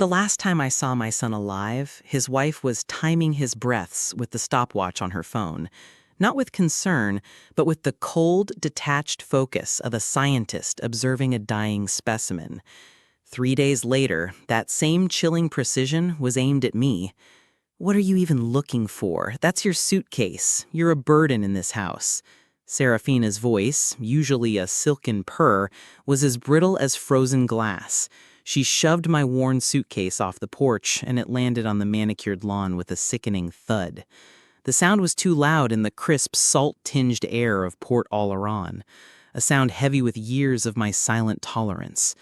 The last time I saw my son alive, his wife was timing his breaths with the stopwatch on her phone. Not with concern, but with the cold, detached focus of a scientist observing a dying specimen. 3 days later, that same chilling precision was aimed at me. "What are you even looking for? That's your suitcase. You're a burden in this house." Serafina's voice, usually a silken purr, was as brittle as frozen glass. She shoved my worn suitcase off the porch, and it landed on the manicured lawn with a sickening thud. The sound was too loud in the crisp, salt-tinged air of Port Oleron, a sound heavy with years of my silent tolerance.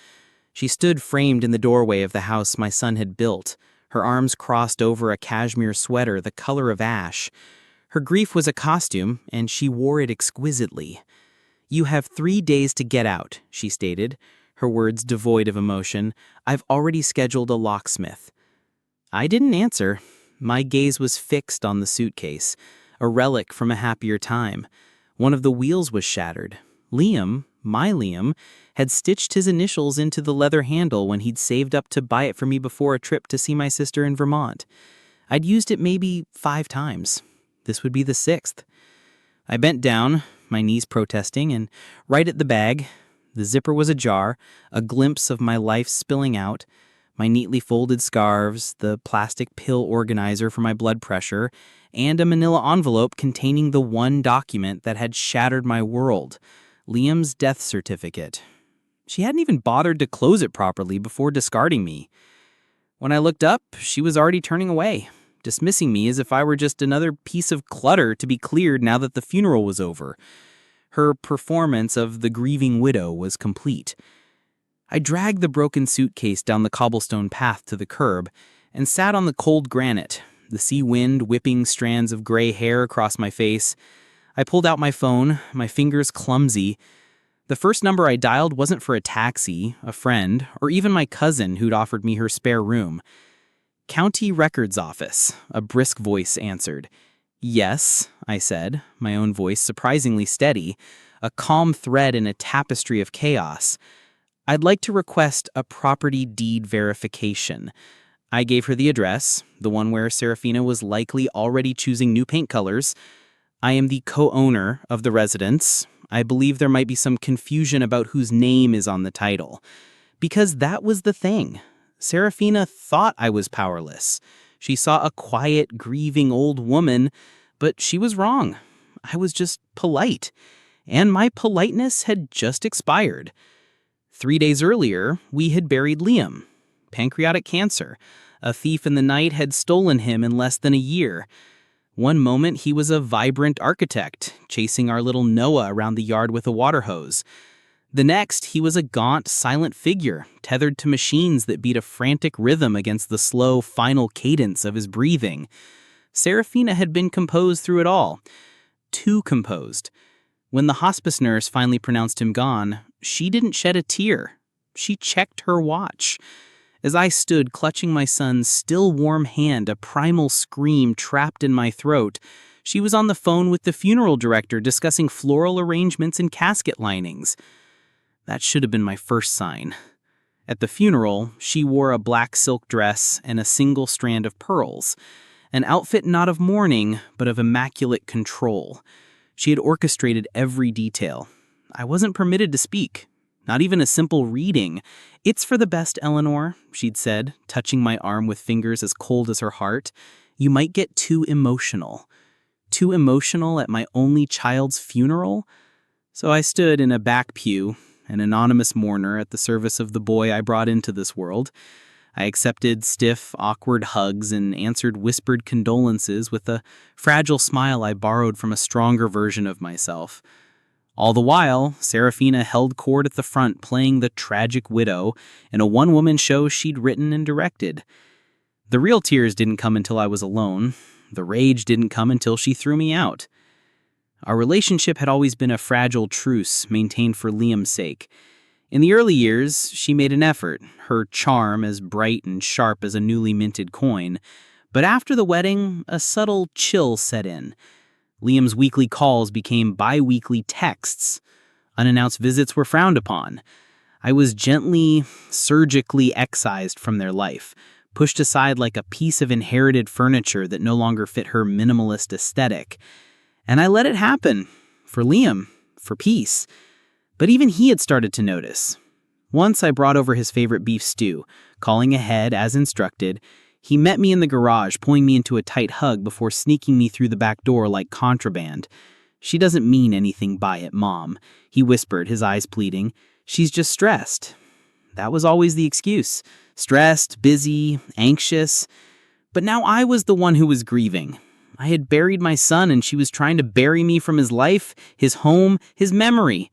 She stood framed in the doorway of the house my son had built, her arms crossed over a cashmere sweater the color of ash. Her grief was a costume, and she wore it exquisitely. "You have 3 days to get out," she stated, her words devoid of emotion. "I've already scheduled a locksmith." I didn't answer. My gaze was fixed on the suitcase, a relic from a happier time. One of the wheels was shattered. Liam, my Liam, had stitched his initials into the leather handle when he'd saved up to buy it for me before a trip to see my sister in Vermont. I'd used it maybe 5 times. This would be the 6th. I bent down, my knees protesting, and right at the bag. The zipper was ajar, a glimpse of my life spilling out, my neatly folded scarves, the plastic pill organizer for my blood pressure, and a manila envelope containing the one document that had shattered my world, Liam's death certificate. She hadn't even bothered to close it properly before discarding me. When I looked up, she was already turning away, dismissing me as if I were just another piece of clutter to be cleared now that the funeral was over. Her performance of the grieving widow was complete. I dragged the broken suitcase down the cobblestone path to the curb and sat on the cold granite, the sea wind whipping strands of gray hair across my face. I pulled out my phone, my fingers clumsy. The first number I dialed wasn't for a taxi, a friend, or even my cousin who'd offered me her spare room. "County Records Office," a brisk voice answered. "Yes," I said, my own voice surprisingly steady, a calm thread in a tapestry of chaos. "I'd like to request a property deed verification." I gave her the address, the one where Serafina was likely already choosing new paint colors. "I am the co-owner of the residence. I believe there might be some confusion about whose name is on the title." Because that was the thing. Serafina thought I was powerless. She saw a quiet, grieving old woman, but she was wrong. I was just polite. And my politeness had just expired. 3 days earlier, we had buried Liam. Pancreatic cancer. A thief in the night had stolen him in less than a year. One moment, he was a vibrant architect, chasing our little Noah around the yard with a water hose. The next, he was a gaunt, silent figure, tethered to machines that beat a frantic rhythm against the slow, final cadence of his breathing. Serafina had been composed through it all. Too composed. When the hospice nurse finally pronounced him gone, she didn't shed a tear. She checked her watch. As I stood clutching my son's still warm hand, a primal scream trapped in my throat, she was on the phone with the funeral director discussing floral arrangements and casket linings. That should have been my first sign. At the funeral, she wore a black silk dress and a single strand of pearls, an outfit not of mourning, but of immaculate control. She had orchestrated every detail. I wasn't permitted to speak, not even a simple reading. "It's for the best, Eleanor," she'd said, touching my arm with fingers as cold as her heart. "You might get too emotional." Too emotional at my only child's funeral? So I stood in a back pew, an anonymous mourner at the service of the boy I brought into this world. I accepted stiff, awkward hugs and answered whispered condolences with a fragile smile I borrowed from a stronger version of myself. All the while, Serafina held court at the front playing the tragic widow in a one-woman show she'd written and directed. The real tears didn't come until I was alone. The rage didn't come until she threw me out. Our relationship had always been a fragile truce maintained for Liam's sake. In the early years, she made an effort, her charm as bright and sharp as a newly minted coin. But after the wedding, a subtle chill set in. Liam's weekly calls became bi-weekly texts. Unannounced visits were frowned upon. I was gently, surgically excised from their life, pushed aside like a piece of inherited furniture that no longer fit her minimalist aesthetic. And I let it happen, for Liam, for peace. But even he had started to notice. Once I brought over his favorite beef stew, calling ahead as instructed. He met me in the garage, pulling me into a tight hug before sneaking me through the back door like contraband. "She doesn't mean anything by it, Mom," he whispered, his eyes pleading. "She's just stressed." That was always the excuse. Stressed, busy, anxious. But now I was the one who was grieving. I had buried my son, and she was trying to bury me from his life, his home, his memory.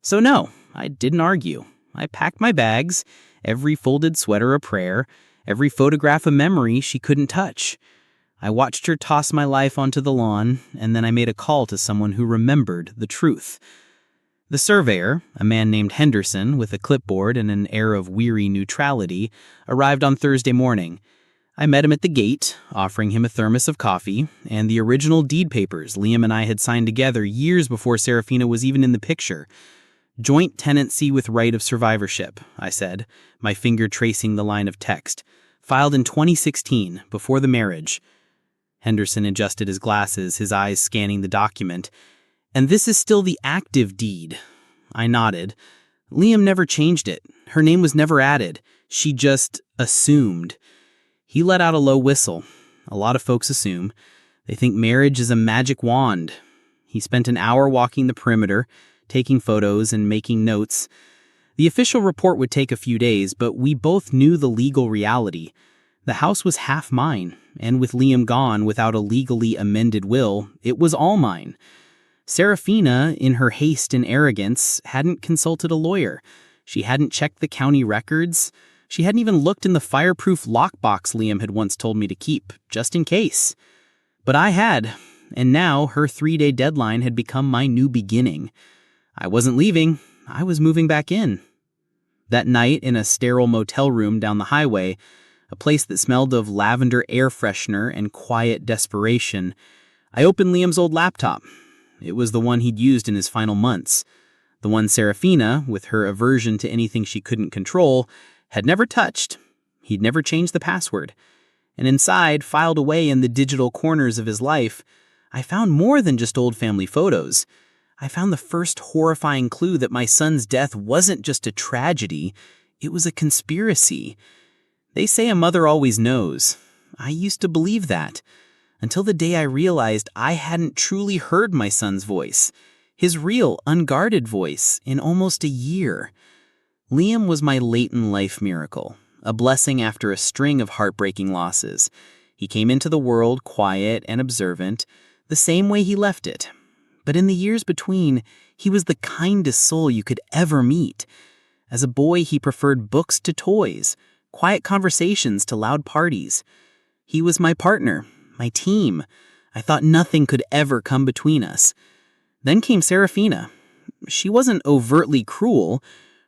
So no, I didn't argue. I packed my bags, every folded sweater a prayer, every photograph a memory she couldn't touch. I watched her toss my life onto the lawn, and then I made a call to someone who remembered the truth. The surveyor, a man named Henderson with a clipboard and an air of weary neutrality, arrived on Thursday morning. I met him at the gate, offering him a thermos of coffee and the original deed papers Liam and I had signed together years before Serafina was even in the picture. "Joint tenancy with right of survivorship," I said, my finger tracing the line of text. "Filed in 2016, before the marriage." Henderson adjusted his glasses, his eyes scanning the document. "And this is still the active deed." I nodded. "Liam never changed it. Her name was never added. She just assumed." He let out a low whistle. A lot of folks assume. They think marriage is a magic wand. He spent an hour walking the perimeter, taking photos and making notes. The official report would take a few days, but we both knew the legal reality. The house was half mine, and with Liam gone without a legally amended will, it was all mine. Serafina, in her haste and arrogance, hadn't consulted a lawyer. She hadn't checked the county records. She hadn't even looked in the fireproof lockbox Liam had once told me to keep, just in case. But I had, and now her 3-day deadline had become my new beginning. I wasn't leaving, I was moving back in. That night, in a sterile motel room down the highway, a place that smelled of lavender air freshener and quiet desperation, I opened Liam's old laptop. It was the one he'd used in his final months. The one Serafina, with her aversion to anything she couldn't control, had never touched. He'd never changed the password. And inside, filed away in the digital corners of his life, I found more than just old family photos. I found the first horrifying clue that my son's death wasn't just a tragedy, it was a conspiracy. They say a mother always knows. I used to believe that, until the day I realized I hadn't truly heard my son's voice, his real, unguarded voice, in almost a year. Liam was my latent life miracle, a blessing after a string of heartbreaking losses. He came into the world quiet and observant, the same way he left it. But in the years between, he was the kindest soul you could ever meet. As a boy, he preferred books to toys, quiet conversations to loud parties. He was my partner, my team. I thought nothing could ever come between us. Then came Serafina. She wasn't overtly cruel.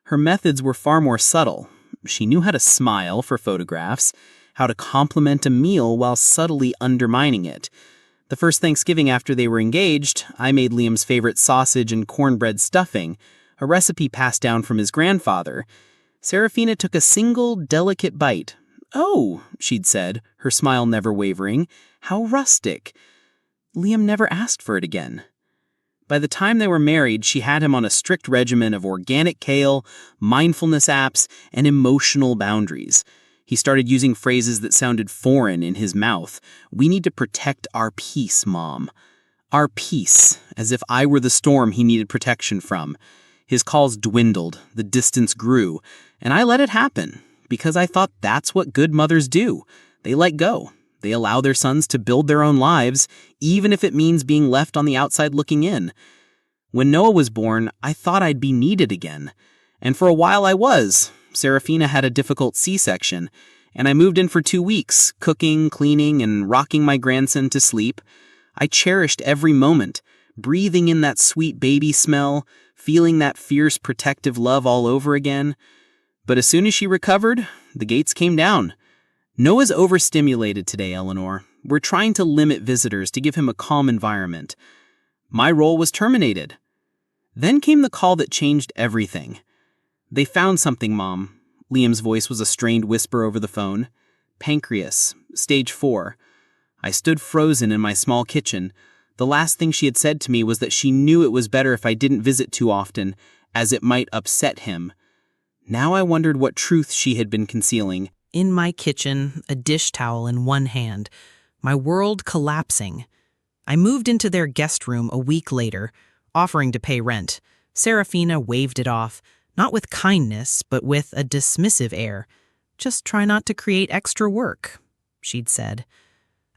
Her methods were far more subtle. She knew how to smile for photographs, how to compliment a meal while subtly undermining it. The first Thanksgiving after they were engaged, I made Liam's favorite sausage and cornbread stuffing, a recipe passed down from his grandfather. Serafina took a single, delicate bite. "Oh," she'd said, her smile never wavering, "how rustic." Liam never asked for it again. By the time they were married, she had him on a strict regimen of organic kale, mindfulness apps, and emotional boundaries. He started using phrases that sounded foreign in his mouth. "We need to protect our peace, Mom." Our peace, as if I were the storm he needed protection from. His calls dwindled, the distance grew, and I let it happen, because I thought that's what good mothers do. They let go. They allow their sons to build their own lives, even if it means being left on the outside looking in. When Noah was born, I thought I'd be needed again. And for a while I was. Serafina had a difficult C-section, and I moved in for 2 weeks, cooking, cleaning, and rocking my grandson to sleep. I cherished every moment, breathing in that sweet baby smell, feeling that fierce protective love all over again. But as soon as she recovered, the gates came down. "Noah's overstimulated today, Eleanor. We're trying to limit visitors to give him a calm environment." My role was terminated. Then came the call that changed everything. They found something, Mom. Liam's voice was a strained whisper over the phone. Pancreas, stage 4. I stood frozen in my small kitchen. The last thing she had said to me was that she knew it was better if I didn't visit too often, as it might upset him. Now I wondered what truth she had been concealing. In my kitchen, a dish towel in one hand, my world collapsing. I moved into their guest room a week later, offering to pay rent. Serafina waved it off, not with kindness, but with a dismissive air. "Just try not to create extra work," she'd said.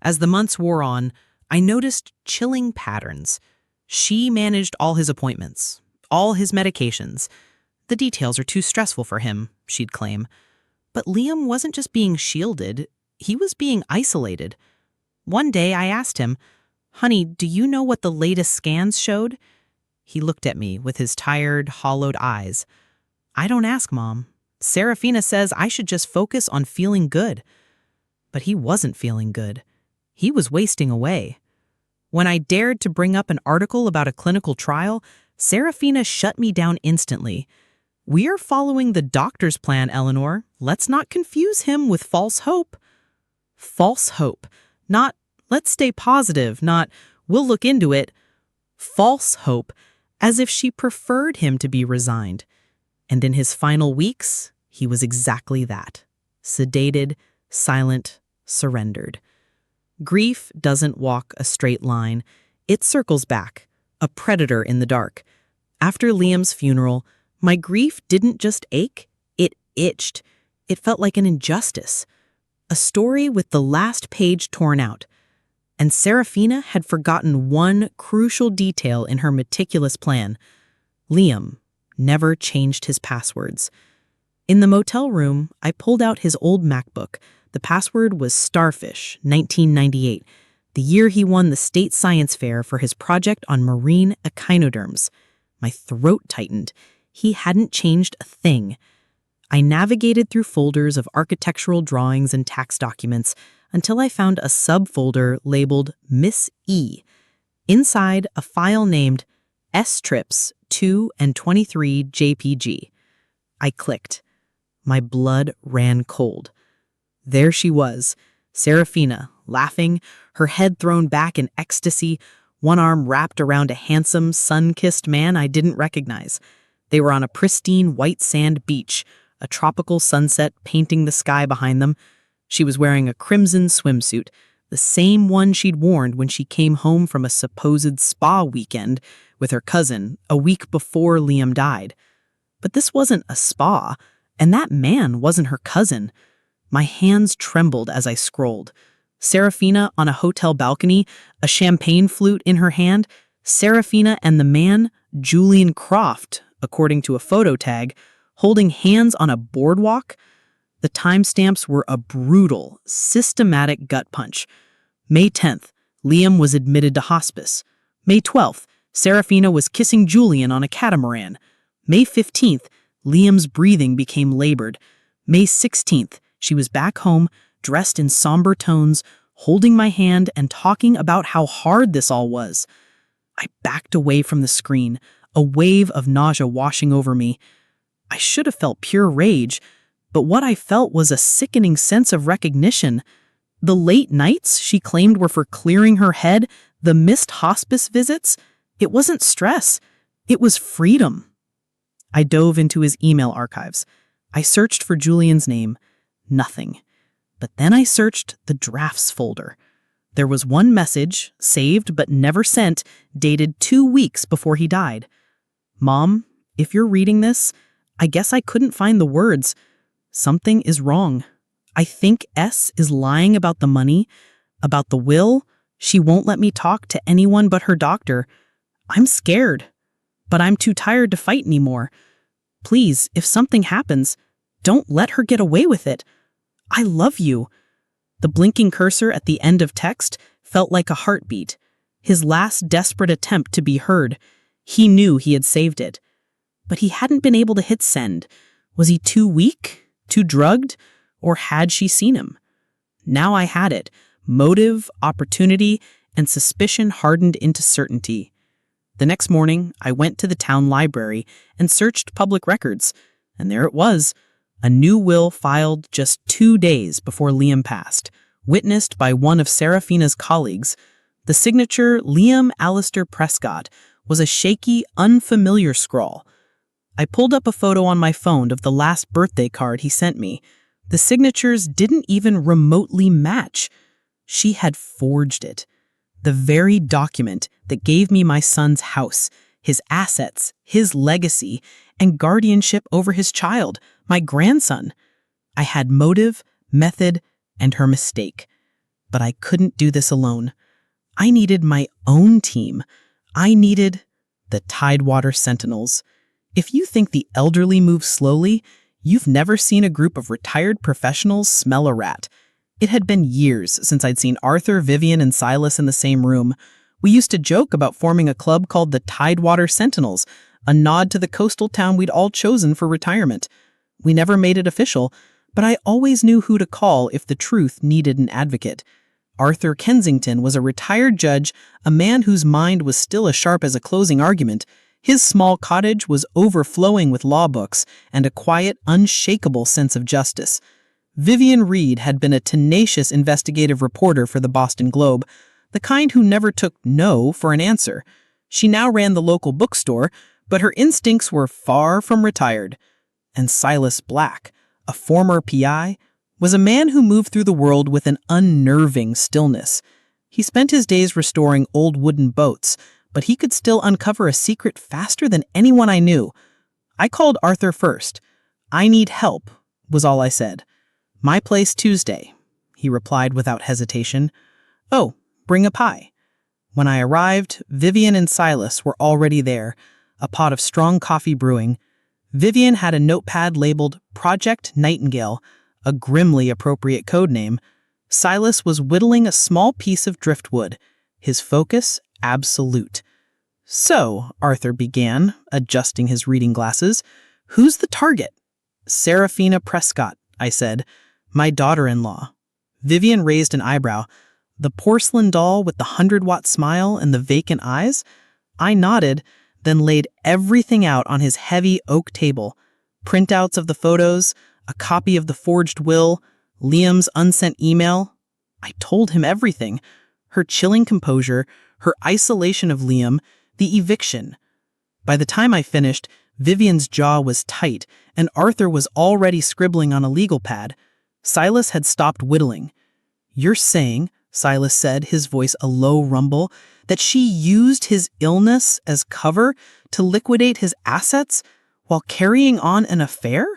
As the months wore on, I noticed chilling patterns. She managed all his appointments, all his medications. "The details are too stressful for him," she'd claim. But Liam wasn't just being shielded, he was being isolated. One day I asked him, "Honey, do you know what the latest scans showed?" He looked at me with his tired, hollowed eyes. "I don't ask, Mom. Serafina says I should just focus on feeling good." But he wasn't feeling good. He was wasting away. When I dared to bring up an article about a clinical trial, Serafina shut me down instantly. "We are following the doctor's plan, Eleanor. Let's not confuse him with false hope." False hope. Not, "Let's stay positive," not, "We'll look into it." False hope, as if she preferred him to be resigned. And in his final weeks, he was exactly that. Sedated, silent, surrendered. Grief doesn't walk a straight line. It circles back, a predator in the dark. After Liam's funeral, my grief didn't just ache, it itched. It felt like an injustice. A story with the last page torn out. And Serafina had forgotten one crucial detail in her meticulous plan. Liam never changed his passwords. In the motel room, I pulled out his old MacBook. The password was Starfish, 1998, the year he won the state science fair for his project on marine echinoderms. My throat tightened. He hadn't changed a thing. I navigated through folders of architectural drawings and tax documents until I found a subfolder labeled Miss E. Inside, a file named S-Trips 2 and 23 JPG. I clicked. My blood ran cold. There she was, Serafina, laughing, her head thrown back in ecstasy, one arm wrapped around a handsome, sun-kissed man I didn't recognize. They were on a pristine white sand beach, a tropical sunset painting the sky behind them. She was wearing a crimson swimsuit, the same one she'd worn when she came home from a supposed spa weekend with her cousin a week before Liam died. But this wasn't a spa, and that man wasn't her cousin. My hands trembled as I scrolled. Serafina on a hotel balcony, a champagne flute in her hand. Serafina and the man, Julian Croft, according to a photo tag, holding hands on a boardwalk. The timestamps were a brutal, systematic gut punch. May 10th, Liam was admitted to hospice. May 12th, Serafina was kissing Julian on a catamaran. May 15th, Liam's breathing became labored. May 16th, she was back home, dressed in somber tones, holding my hand and talking about how hard this all was. I backed away from the screen, a wave of nausea washing over me. I should have felt pure rage, but what I felt was a sickening sense of recognition. The late nights she claimed were for clearing her head, the missed hospice visits, it wasn't stress, it was freedom. I dove into his email archives. I searched for Julian's name. Nothing. But then I searched the drafts folder. There was one message, saved but never sent, dated 2 weeks before he died. "Mom, if you're reading this, I guess I couldn't find the words. Something is wrong. I think S is lying about the money, about the will. She won't let me talk to anyone but her doctor. I'm scared, but I'm too tired to fight anymore. Please, if something happens, don't let her get away with it. I love you." The blinking cursor at the end of text felt like a heartbeat, his last desperate attempt to be heard. He knew he had saved it. But he hadn't been able to hit send. Was he too weak? Too drugged? Or had she seen him? Now I had it. Motive, opportunity, and suspicion hardened into certainty. The next morning, I went to the town library and searched public records. And there it was, a new will filed just 2 days before Liam passed, witnessed by one of Serafina's colleagues. The signature, Liam Alistair Prescott, was a shaky, unfamiliar scrawl. I pulled up a photo on my phone of the last birthday card he sent me. The signatures didn't even remotely match. She had forged it. The very document that gave me my son's house, his assets, his legacy, and guardianship over his child, my grandson. I had motive, method, and her mistake. But I couldn't do this alone. I needed my own team. I needed the Tidewater Sentinels. If you think the elderly move slowly, you've never seen a group of retired professionals smell a rat. It had been years since I'd seen Arthur, Vivian, and Silas in the same room. We used to joke about forming a club called the Tidewater Sentinels, a nod to the coastal town we'd all chosen for retirement. We never made it official, but I always knew who to call if the truth needed an advocate. Arthur Kensington was a retired judge, a man whose mind was still as sharp as a closing argument. His small cottage was overflowing with law books and a quiet, unshakable sense of justice. Vivian Reed had been a tenacious investigative reporter for the Boston Globe, the kind who never took no for an answer. She now ran the local bookstore, but her instincts were far from retired. And Silas Black, a former PI, was a man who moved through the world with an unnerving stillness. He spent his days restoring old wooden boats, but he could still uncover a secret faster than anyone I knew. I called Arthur first. "I need help," was all I said. "My place Tuesday," he replied without hesitation. "Oh, bring a pie." When I arrived, Vivian and Silas were already there, a pot of strong coffee brewing. Vivian had a notepad labeled Project Nightingale, a grimly appropriate code name. Silas was whittling a small piece of driftwood, his focus absolute. "So," Arthur began, adjusting his reading glasses, "who's the target?" "Serafina Prescott," I said, "my daughter-in-law." Vivian raised an eyebrow. "The porcelain doll with the 100-watt smile and the vacant eyes?" I nodded, then laid everything out on his heavy oak table. Printouts of the photos, a copy of the forged will, Liam's unsent email. I told him everything. Her chilling composure, her isolation of Liam, the eviction. By the time I finished, Vivian's jaw was tight, and Arthur was already scribbling on a legal pad. Silas had stopped whittling. "You're saying," Silas said, his voice a low rumble, "that she used his illness as cover to liquidate his assets while carrying on an affair?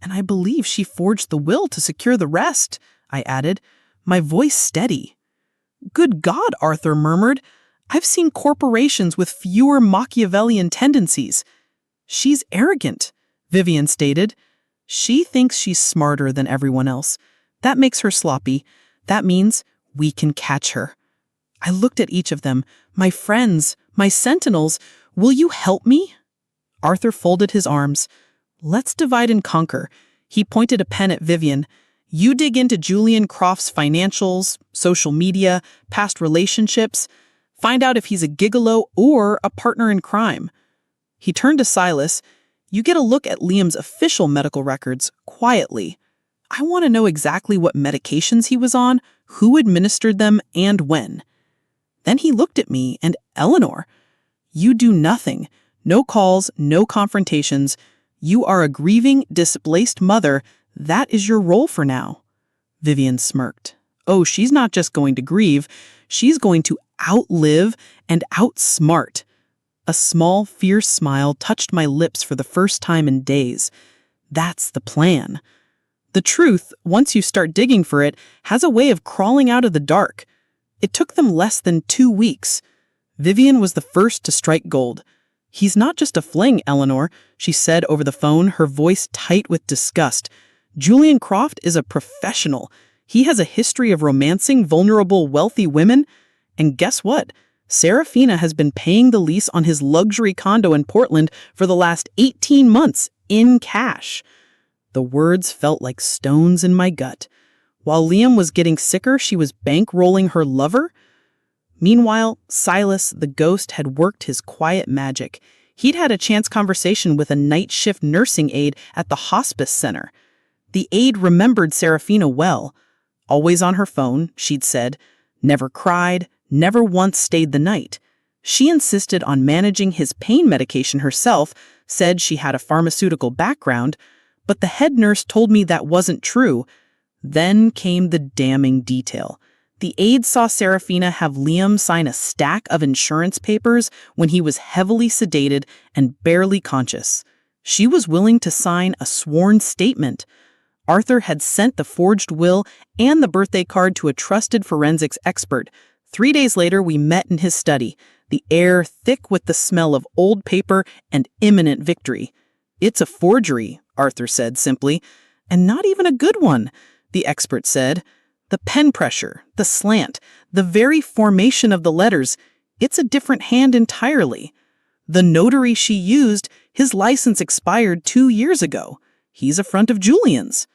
And I believe she forged the will to secure the rest," I added, my voice steady. "Good God," Arthur murmured. "I've seen corporations with fewer Machiavellian tendencies." "She's arrogant," Vivian stated. "She thinks she's smarter than everyone else. That makes her sloppy. That means we can catch her." I looked at each of them. "My friends, my sentinels, will you help me?" Arthur folded his arms. "Let's divide and conquer." He pointed a pen at Vivian. "You dig into Julian Croft's financials, social media, past relationships. Find out if he's a gigolo or a partner in crime." He turned to Silas. "You get a look at Liam's official medical records, quietly. I want to know exactly what medications he was on, who administered them, and when." Then he looked at me and Eleanor. "You do nothing. No calls, no confrontations. You are a grieving, displaced mother. That is your role for now." Vivian smirked. "Oh, she's not just going to grieve. She's going to outlive and outsmart." A small, fierce smile touched my lips for the first time in days. That's the plan. The truth, once you start digging for it, has a way of crawling out of the dark. It took them less than 2 weeks. Vivian was the first to strike gold. "He's not just a fling, Eleanor," she said over the phone, her voice tight with disgust. "Julian Croft is a professional. He has a history of romancing vulnerable, wealthy women. And guess what? Serafina has been paying the lease on his luxury condo in Portland for the last 18 months in cash." The words felt like stones in my gut. While Liam was getting sicker, she was bankrolling her lover? Meanwhile, Silas, the ghost, had worked his quiet magic. He'd had a chance conversation with a night shift nursing aide at the hospice center. The aide remembered Serafina well. Always on her phone, she'd said, never cried, never once stayed the night. She insisted on managing his pain medication herself, said she had a pharmaceutical background, but the head nurse told me that wasn't true. Then came the damning detail. The aide saw Serafina have Liam sign a stack of insurance papers when he was heavily sedated and barely conscious. She was willing to sign a sworn statement. Arthur had sent the forged will and the birthday card to a trusted forensics expert. 3 days later, we met in his study, the air thick with the smell of old paper and imminent victory. "It's a forgery," Arthur said simply, "and not even a good one," the expert said. "The pen pressure, the slant, the very formation of the letters, it's a different hand entirely. The notary she used, his license expired 2 years ago. He's a friend of Julian's."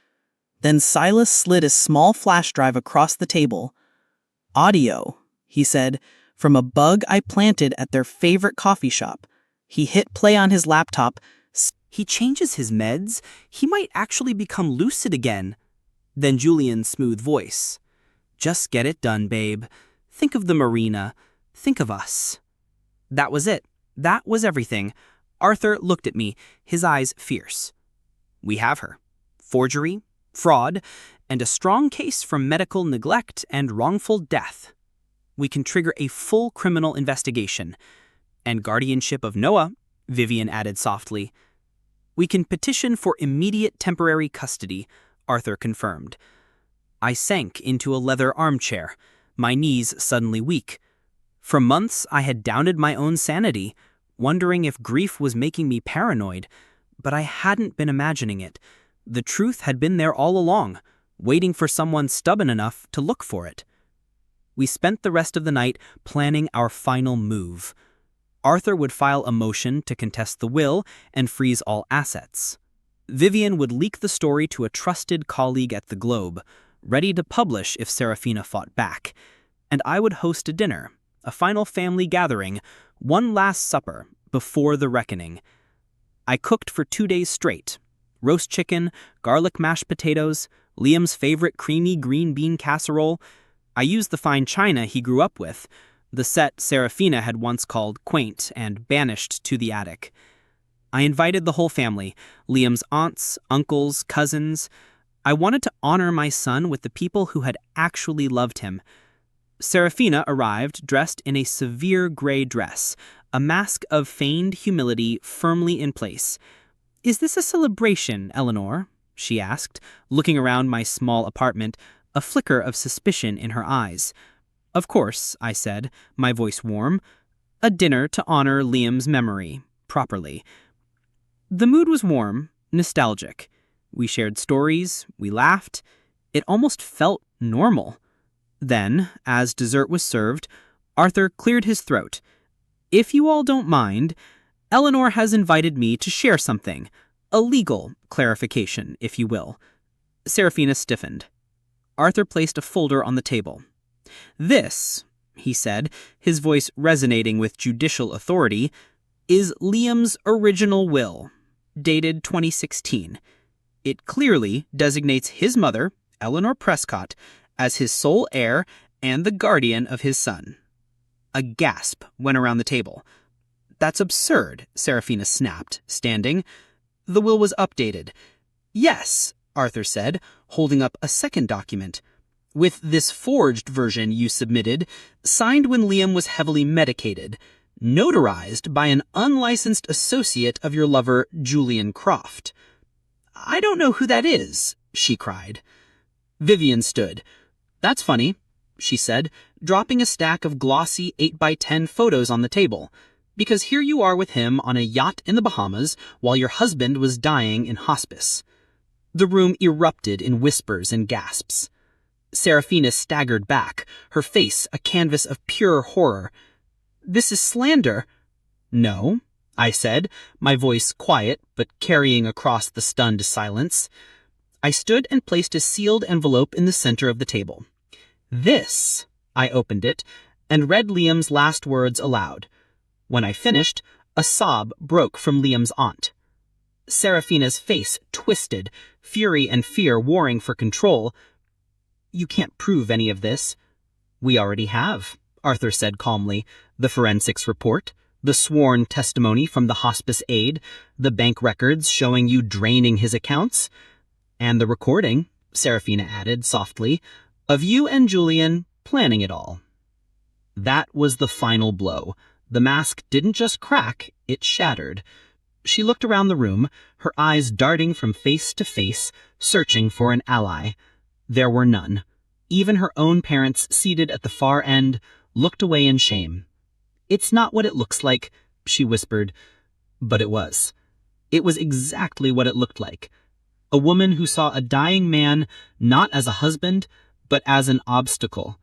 Then Silas slid a small flash drive across the table. "Audio," he said, "from a bug I planted at their favorite coffee shop." He hit play on his laptop. He changes his meds, he might actually become lucid again. Then Julian's smooth voice. "Just get it done, babe. Think of the marina. Think of us." That was it. That was everything. Arthur looked at me, his eyes fierce. "We have her. Forgery, fraud, and a strong case for medical neglect and wrongful death. We can trigger a full criminal investigation. And guardianship of Noah," Vivian added softly. "We can petition for immediate temporary custody," Arthur confirmed. I sank into a leather armchair, my knees suddenly weak. For months I had doubted my own sanity, wondering if grief was making me paranoid, but I hadn't been imagining it. The truth had been there all along, waiting for someone stubborn enough to look for it. We spent the rest of the night planning our final move. Arthur would file a motion to contest the will and freeze all assets. Vivian would leak the story to a trusted colleague at the Globe, ready to publish if Serafina fought back. And I would host a dinner, a final family gathering, one last supper before the reckoning. I cooked for 2 days straight. Roast chicken, garlic mashed potatoes, Liam's favorite creamy green bean casserole. I used the fine china he grew up with, the set Serafina had once called quaint and banished to the attic. I invited the whole family, Liam's aunts, uncles, cousins. I wanted to honor my son with the people who had actually loved him. Serafina arrived dressed in a severe gray dress, a mask of feigned humility firmly in place. "Is this a celebration, Eleanor?" she asked, looking around my small apartment, a flicker of suspicion in her eyes. "Of course," I said, my voice warm. "A dinner to honor Liam's memory, properly." The mood was warm, nostalgic. We shared stories, we laughed. It almost felt normal. Then, as dessert was served, Arthur cleared his throat. "If you all don't mind, Eleanor has invited me to share something. A legal clarification, if you will." Serafina stiffened. Arthur placed a folder on the table. "This," he said, his voice resonating with judicial authority, "is Liam's original will, dated 2016. It clearly designates his mother, Eleanor Prescott, as his sole heir and the guardian of his son." A gasp went around the table. "That's absurd," Serafina snapped, standing. The will was updated. "Yes," Arthur said, holding up a second document. "With this forged version you submitted, signed when Liam was heavily medicated, notarized by an unlicensed associate of your lover, Julian Croft." "I don't know who that is," she cried. Vivian stood. "That's funny," she said, dropping a stack of glossy 8x10 photos on the table. "Because here you are with him on a yacht in the Bahamas while your husband was dying in hospice." The room erupted in whispers and gasps. Serafina staggered back, her face a canvas of pure horror. "This is slander." "No," I said, my voice quiet but carrying across the stunned silence. I stood and placed a sealed envelope in the center of the table. "This," I opened it, and read Liam's last words aloud. When I finished, A sob broke from Liam's aunt. Serafina's face twisted, fury and fear warring for control. "You can't prove any of this." "We already have," Arthur said calmly. "The forensics report, the sworn testimony from the hospice aide, the bank records showing you draining his accounts, and the recording," Serafina added softly, "of you and Julian planning it all." That was the final blow. The mask didn't just crack, it shattered. She looked around the room, her eyes darting from face to face, searching for an ally. There were none. Even her own parents, seated at the far end, looked away in shame. "It's not what it looks like," she whispered. But it was. It was exactly what it looked like. A woman who saw a dying man not as a husband, but as an obstacle.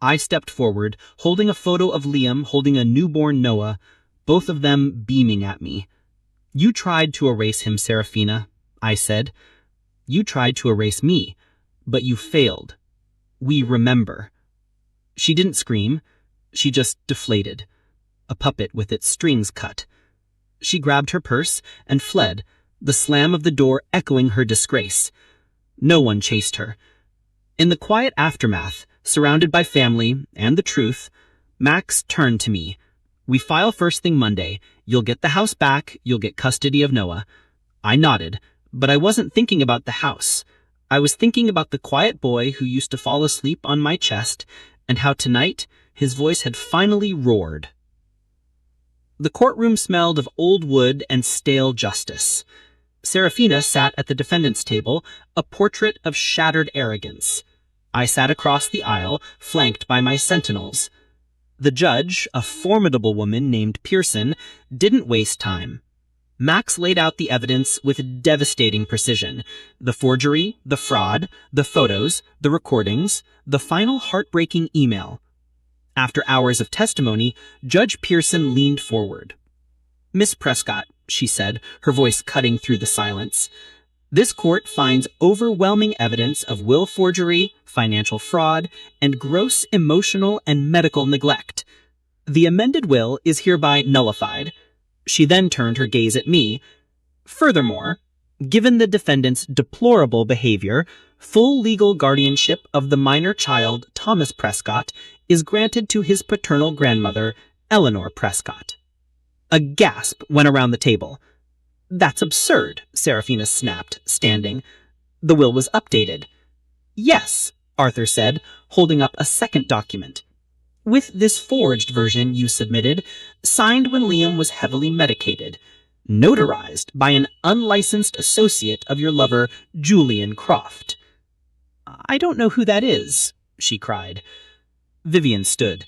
I stepped forward, holding a photo of Liam holding a newborn Noah, both of them beaming at me. "You tried to erase him, Serafina," I said. "You tried to erase me, but you failed. We remember." She didn't scream. She just deflated. A puppet with its strings cut. She grabbed her purse and fled, the slam of the door echoing her disgrace. No one chased her. In the quiet aftermath, surrounded by family and the truth, Max turned to me. "We file first thing Monday. You'll get the house back. You'll get custody of Noah." I nodded, but I wasn't thinking about the house. I was thinking about the quiet boy who used to fall asleep on my chest, and how tonight his voice had finally roared. The courtroom smelled of old wood and stale justice. Serafina sat at the defendant's table, a portrait of shattered arrogance. I sat across the aisle, flanked by my sentinels. The judge, a formidable woman named Pearson, didn't waste time. Max laid out the evidence with devastating precision. The forgery, the fraud, the photos, the recordings, the final heartbreaking email. After hours of testimony, Judge Pearson leaned forward. "Miss Prescott," she said, her voice cutting through the silence, "this court finds overwhelming evidence of will forgery, financial fraud, and gross emotional and medical neglect. The amended will is hereby nullified." She then turned her gaze at me. "Furthermore, given the defendant's deplorable behavior, full legal guardianship of the minor child, Thomas Prescott, is granted to his paternal grandmother, Eleanor Prescott." A gasp went around the table. "That's absurd," Serafina snapped, standing. "The will was updated." "Yes," Arthur said, holding up a second document. "With this forged version you submitted, signed when Liam was heavily medicated, notarized by an unlicensed associate of your lover, Julian Croft." "I don't know who that is," she cried. Vivian stood.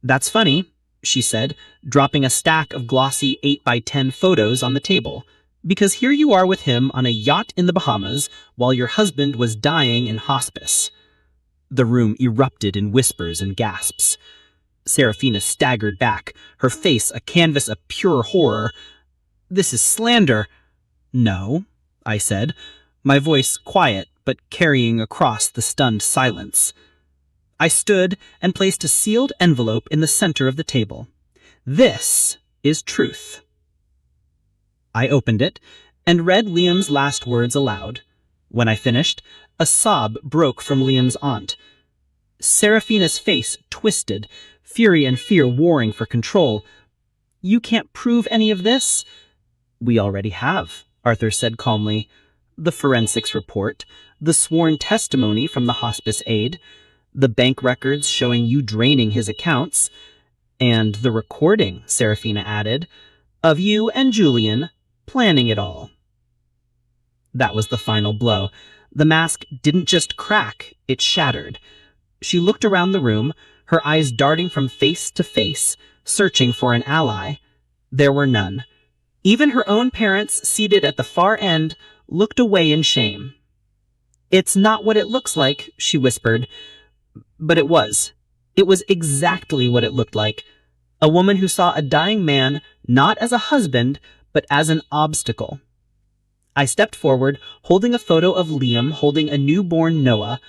"That's funny," she said, dropping a stack of glossy 8x10 photos on the table, "because here you are with him on a yacht in the Bahamas while your husband was dying in hospice." The room erupted in whispers and gasps. Serafina staggered back, her face a canvas of pure horror. "This is slander." "No," I said, my voice quiet but carrying across the stunned silence. I stood and placed a sealed envelope in the center of the table. "This is truth." I opened it and read Liam's last words aloud. When I finished, a sob broke from Liam's aunt. Serafina's face twisted, fury and fear warring for control. "You can't prove any of this?" "We already have," Arthur said calmly. "The forensics report, the sworn testimony from the hospice aide, the bank records showing you draining his accounts, and the recording," Serafina added, "of you and Julian planning it all." That was the final blow. The mask didn't just crack, it shattered. She looked around the room, her eyes darting from face to face, searching for an ally. There were none. Even her own parents, seated at the far end, looked away in shame. "It's not what it looks like," she whispered. But it was. It was exactly what it looked like. A woman who saw a dying man not as a husband, but as an obstacle. I stepped forward, holding a photo of Liam holding a newborn Noah,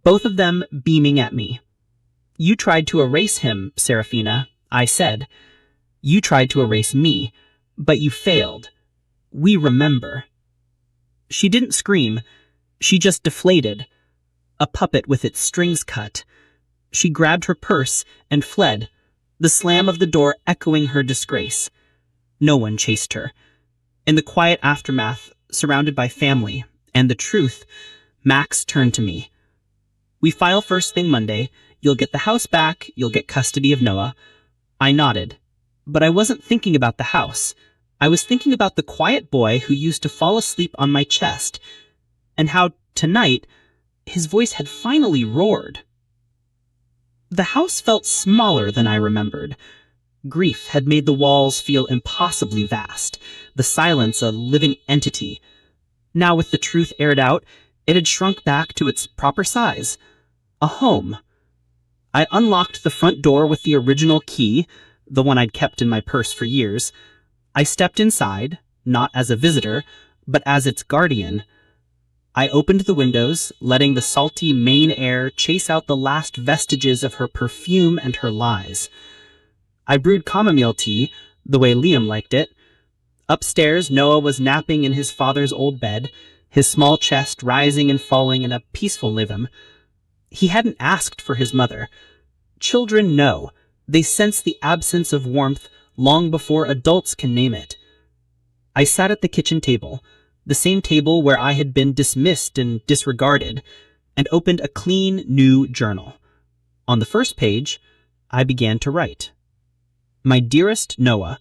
both of them beaming at me. "You tried to erase him, Serafina," I said. You tried to erase me, but you failed. We remember." She didn't scream. She just deflated. A puppet with its strings cut. She grabbed her purse and fled, the slam of the door echoing her disgrace. No one chased her. In the quiet aftermath, surrounded by family and the truth, Max turned to me. "We file first thing Monday. You'll get the house back. You'll get custody of Noah." I nodded. But I wasn't thinking about the house. I was thinking about the quiet boy who used to fall asleep on my chest, and how, tonight, his voice had finally roared. The house felt smaller than I remembered. Grief had made the walls feel impossibly vast, the silence a living entity. Now, with the truth aired out, it had shrunk back to its proper size. A home. I unlocked the front door with the original key, the one I'd kept in my purse for years. I stepped inside, not as a visitor, but as its guardian. I opened the windows, letting the salty Maine air chase out the last vestiges of her perfume and her lies. I brewed chamomile tea, the way Liam liked it. Upstairs, Noah was napping in his father's old bed, his small chest rising and falling in a peaceful rhythm. He hadn't asked for his mother. Children know. They sense the absence of warmth long before adults can name it. I sat at the kitchen table, the same table where I had been dismissed and disregarded, and opened a clean, new journal. On the first page, I began to write. "My dearest Noah,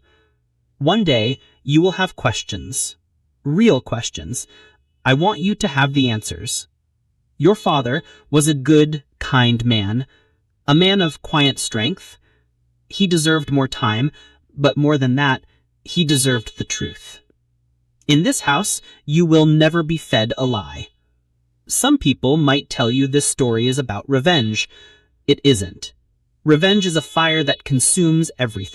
one day you will have questions. Real questions. I want you to have the answers. Your father was a good, kind man, a man of quiet strength. He deserved more time, but more than that, he deserved the truth. In this house, you will never be fed a lie. Some people might tell you this story is about revenge. It isn't. Revenge is a fire that consumes everything.